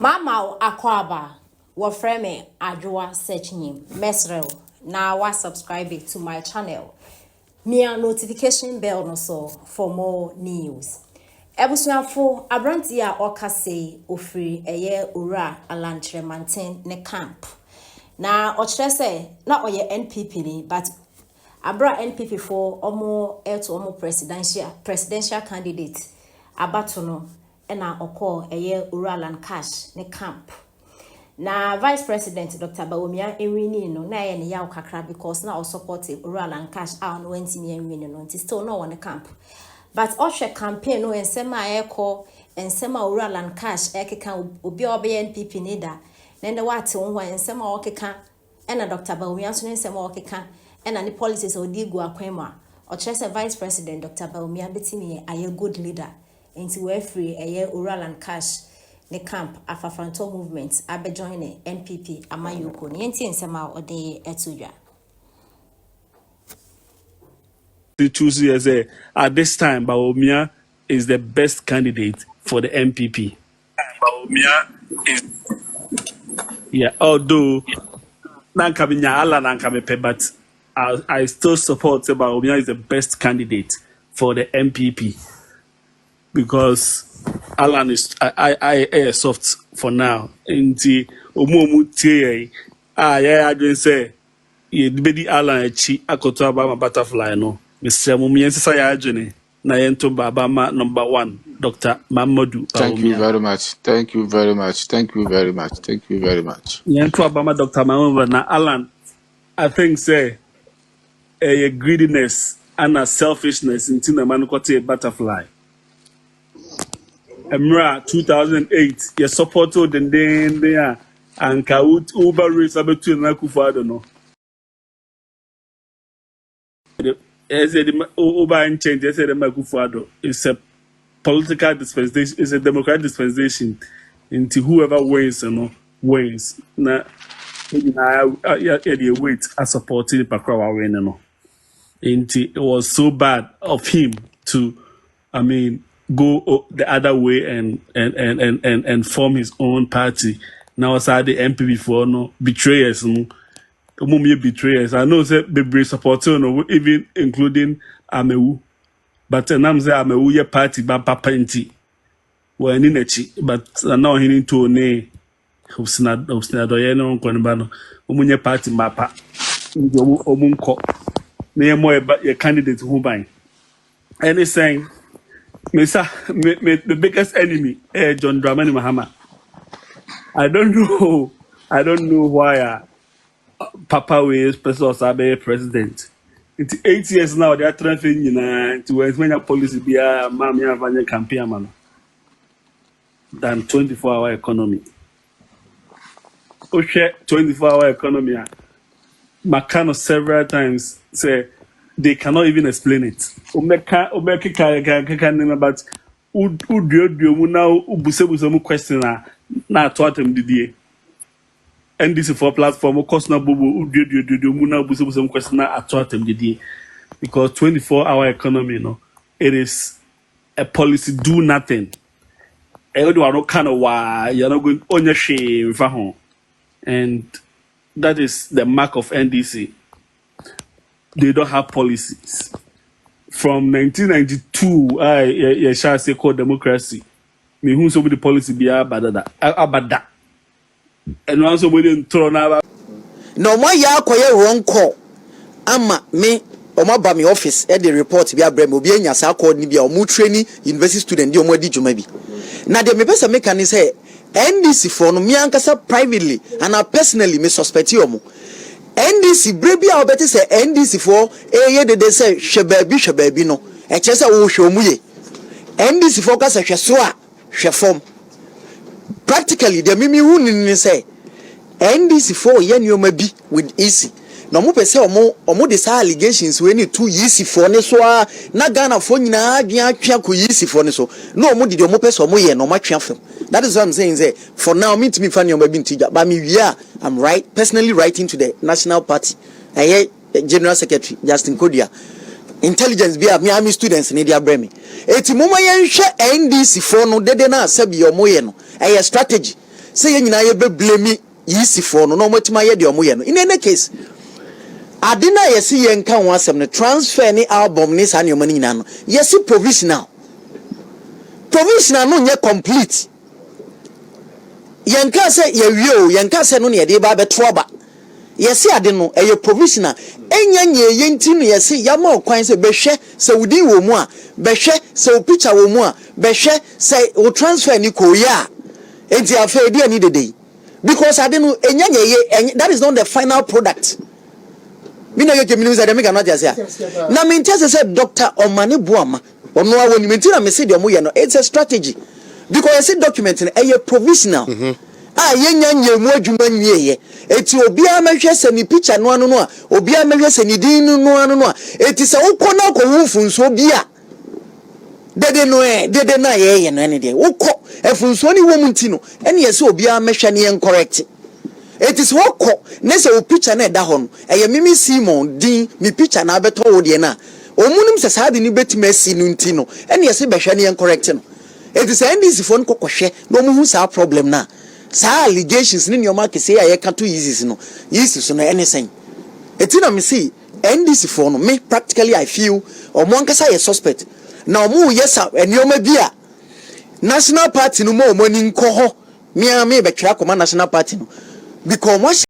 Mama Akwaba, wa frame Adwa search name Mesrel. Now wa subscribe to my channel. Near notification bell no so for more news. Ebusuafo abranti a okase ofiri eye ora alantre manten ne camp. Na ochire se na oye NPP ni but abra NPP for omo to omo presidential candidate abato no na okọ eye ora cash ne camp. Na Vice President Dr. Bawumia enwini no na ye ne yaw kakra because na o support ora cash no wentimi enwini no nti still no one camp. But Oshe campaign no ensema eko ensema ora cash ekeka obi obeye NPP nida nende wate wonwa ensema okeka ena Dr. Bawumia so ensema okeka ena ni policies odigu akwema o chese Vice President Dr. Bawumia betimi aye good leader into we free aye ora cash ne camp afafanto movement abe join NPP amayoko ni enti ensema ode etudwa choose as at this time Bawumia is the best candidate for the NPP. Bawumia is although but I still support Bawumia is the best candidate for the NPP because Alan is I soft for now. Inti omumu tie I don't say you be Alan echi akoto aba butterfly no. Mr. Mumiensa Yajuni, Nayento Babama number 1, Dr. Mamadou. Thank you very much. Thank you very much. Thank you very much. Thank you very much. Yanto Abama Dr. Mamadou na Alan, I think say a greediness and a selfishness in Tina Manukote butterfly. Emra 2008, you supported the then there and Kaut Uber race about to Nakufado no. As a change, as a it's a political dispensation, it's a democratic dispensation into whoever wins, wins. Now, I wait I supported Pakrawa win, it was so bad of him to, go the other way and form his own party. Now, aside the NPP for betrayals, betrayers. I know that the supporter, even including Amewu, but I'm say Amewu ye party ba papa inti. Well, in echi, but now he need to ne. Husna doye no konibano. Umunye party mapa. Omunko. Ne mo ye candidate who buy. And he's saying, the biggest enemy, John Dramani Mahama. I don't know why. Papa is president. It's 8 years now. They are trying to when a policy be a mammy campaign man than 24-hour economy. Okay, 24-hour economy. Makano several times say they cannot even explain it. But who do now ubuse question na taught him the NDC for platform, of course, now question at because 24-hour economy, it is a policy do nothing. Everyone kind of why you're not going on your shame, and that is the mark of NDC. They don't have policies. From 1992, I shall say called democracy. Me who so the policy be abada. And once we didn't throw now. No more ya koye wrong call. Ama me ba me office e the report bi abrem obi anya sa call ni bia omu training university student di omu adi juma bi. Na de me pesa make can say NDC for no me ankasa privately and I personally me suspect omu. NDC brebi a obeti say NDC for ye de say hwe no. E che say wo hwe omu ye. NDC for ka say hwe so a hwe form. Practically, the mimi who ni say NDC for yen yoma bi with easy. No mo pese omo de sa allegations we need 2 easy for ne so na Ghana for nyina adwen atwa ko easy for ne so. No omo de omo pese omo ye no matwa fam. That is what I'm saying say for now me to me fan yoma bi ntija but me wia I'm personally writing to the National Party. General Secretary Justin Kodia. Intelligence be me army students in dia bremi. Eti moma yen hwe NDC for no dede na asabi omo ye no. A strategy. say ye nyina ye be blame yisi for no omotima ye de omoye no in any case adina yesi ye nka ho asem no transfer ni album ni sa ne omani nyina no yesi provisional no nye complete yenka se ye wie o yenka se no ne de ba betroba yesi ade no eye provisional enyenye yenti no yesi yama okwan se behwe se wudi wo mu a behwe se o picture wo mu a behwe se o transfer ni ko ya enti afa de ani dede because ade no enyenye ye that is not the final product me no yeke minimum say dem cannot just say na me tell say Dr. Omane Boama ono a woni menti na me say de omo ye no it's a strategy because you see document no eye provisional yenya nyemu adwuma nwieye eti obi amehwe se ni picture no anu no a obi amehwe se ni din no anu no a eti se ukọ na ko hufunso obi a dede na ye no ene de ukọ efunso ni wo munti no ene ye se obi amehwe ne correct eti se ukọ ne se o picture na da ho no eye mimi Simon din mi picture na abeto wo de na omunum se sa de ni betima si no nti no ene ye se behwe ne correct no eti se ndisi fo nko kohwe no mu hu sa problem na sa allegations ni nyoma kese ya yeka to yeses no anything etina me see NDC for no me practically I feel omo ankasa ye suspect na omo yesa enioma bia national party no mo ni nko ho me betwa koma national party no because